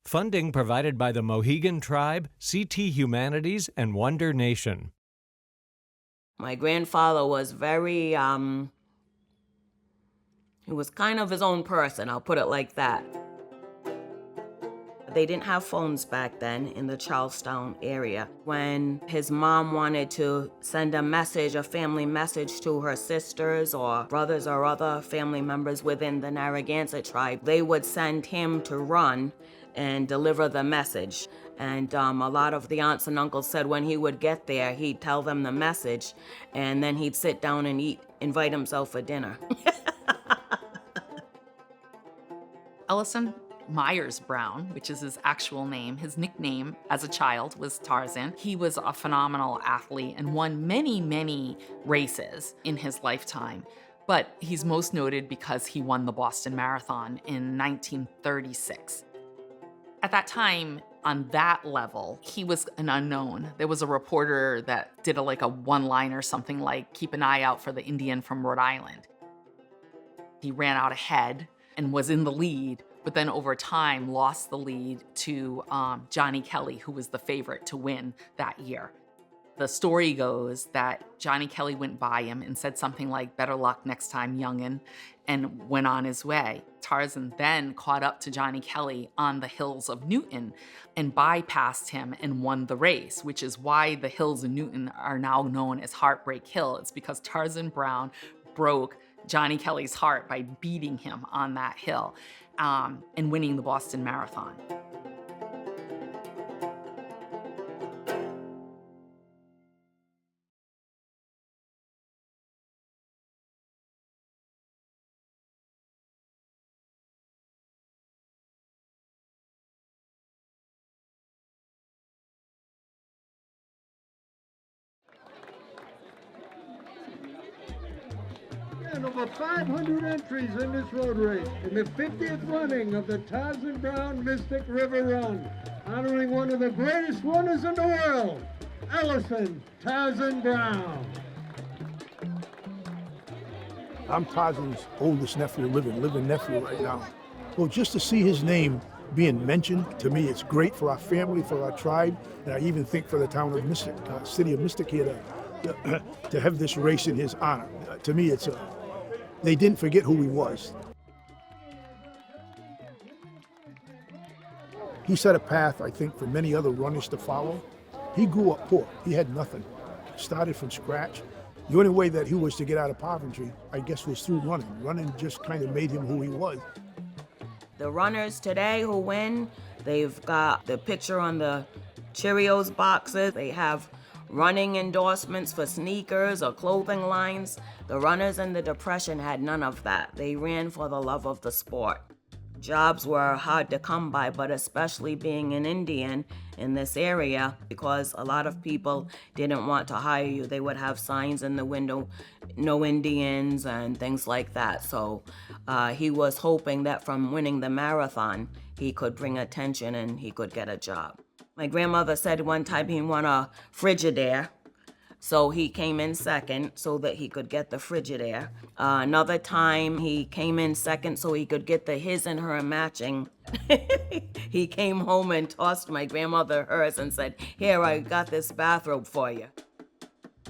Funding provided by the Mohegan Tribe, CT Humanities, and Wonder Nation. My grandfather was very, he was kind of his own person, I'll put it like that. They didn't have phones back then in the Charlestown area. When his mom wanted to send a family message to her sisters or brothers or other family members within the Narragansett tribe, they would send him to run and deliver the message. And a lot of the aunts and uncles said when he would get there, he'd tell them the message, and then he'd sit down and invite himself for dinner. Ellison Myers Brown, which is his actual name, his nickname as a child was Tarzan. He was a phenomenal athlete and won many, many races in his lifetime. But he's most noted because he won the Boston Marathon in 1936. At that time, on that level, he was an unknown. There was a reporter that did a one-liner, something like, "Keep an eye out for the Indian from Rhode Island." He ran out ahead and was in the lead, but then over time lost the lead to Johnny Kelly, who was the favorite to win that year. The story goes that Johnny Kelly went by him and said something like, "Better luck next time, youngin'," and went on his way. Tarzan then caught up to Johnny Kelly on the hills of Newton and bypassed him and won the race, which is why the hills of Newton are now known as Heartbreak Hill. It's because Tarzan Brown broke Johnny Kelly's heart by beating him on that hill and winning the Boston Marathon. And over 500 entries in this road race in the 50th running of the Tarzan Brown Mystic River Run, honoring one of the greatest runners in the world, Ellison Tarzan Brown. I'm Tarzan's oldest nephew, living nephew right now. Well, just to see his name being mentioned, to me, it's great for our family, for our tribe, and I even think for the town of Mystic, city of Mystic here, to have this race in his honor. To me, they didn't forget who he was. He set a path, I think, for many other runners to follow. He grew up poor. He had nothing. Started from scratch. The only way that he was to get out of poverty, I guess, was through running. Running just kind of made him who he was. The runners today who win, they've got the picture on the Cheerios boxes. They have running endorsements for sneakers or clothing lines. The runners in the Depression had none of that. They ran for the love of the sport. Jobs were hard to come by, but especially being an Indian in this area, because a lot of people didn't want to hire you. They would have signs in the window, "No Indians," and things like that. So he was hoping that from winning the marathon, he could bring attention and he could get a job. My grandmother said one time he won a Frigidaire, so he came in second so that he could get the Frigidaire. Another time he came in second so he could get the his and her matching. He came home and tossed my grandmother hers and said, "Here, I got this bathrobe for you."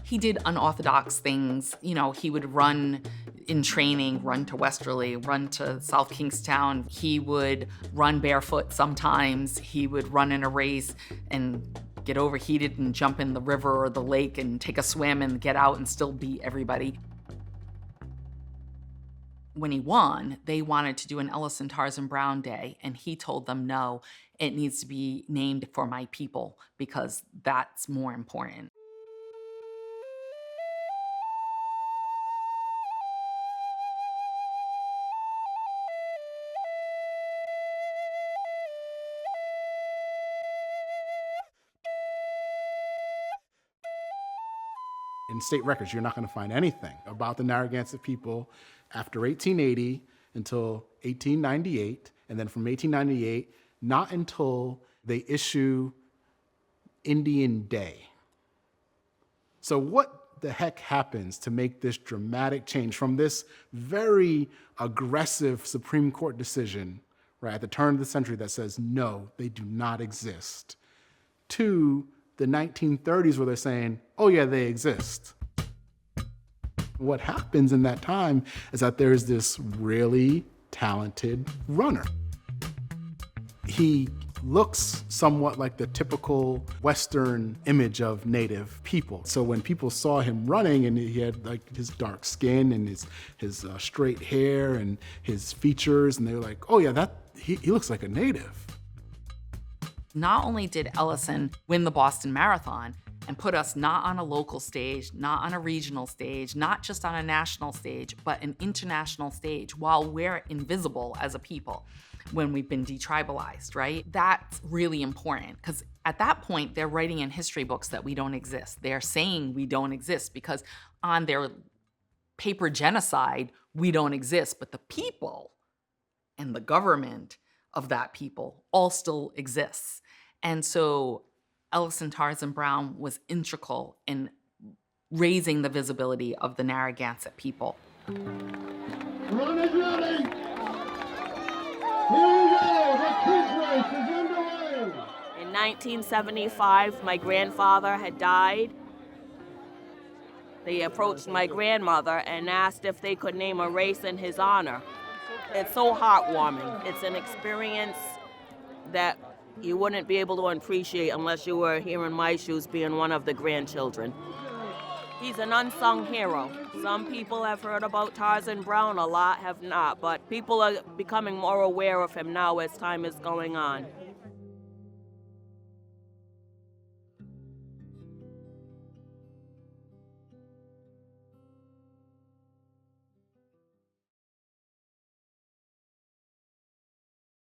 He did unorthodox things. He would run in training, run to Westerly, run to South Kingstown. He would run barefoot sometimes. He would run in a race and get overheated and jump in the river or the lake and take a swim and get out and still beat everybody. When he won, they wanted to do an Ellison Tarzan Brown Day, and he told them, "No, it needs to be named for my people because that's more important." In state records, you're not going to find anything about the Narragansett people after 1880 until 1898, and then from 1898, not until they issue Indian Day. So what the heck happens to make this dramatic change from this very aggressive Supreme Court decision right, at the turn of the century that says, no, they do not exist, to the 1930s where they're saying, oh yeah, they exist. What happens in that time is that there's this really talented runner. He looks somewhat like the typical Western image of Native people. So when people saw him running and he had like his dark skin and his straight hair and his features, and they were like, oh yeah, he looks like a Native. Not only did Ellison win the Boston Marathon and put us not on a local stage, not on a regional stage, not just on a national stage, but an international stage while we're invisible as a people when we've been detribalized, right? That's really important because at that point, they're writing in history books that we don't exist. They're saying we don't exist because on their paper genocide, we don't exist, but the people and the government of that people all still exists. And so Ellison Tarzan Brown was integral in raising the visibility of the Narragansett people. Run is ready. Here we go. The kids race is underway. In 1975, my grandfather had died. They approached my grandmother and asked if they could name a race in his honor. It's so heartwarming. It's an experience that you wouldn't be able to appreciate unless you were here in my shoes being one of the grandchildren. He's an unsung hero. Some people have heard about Tarzan Brown, a lot have not, but people are becoming more aware of him now as time is going on.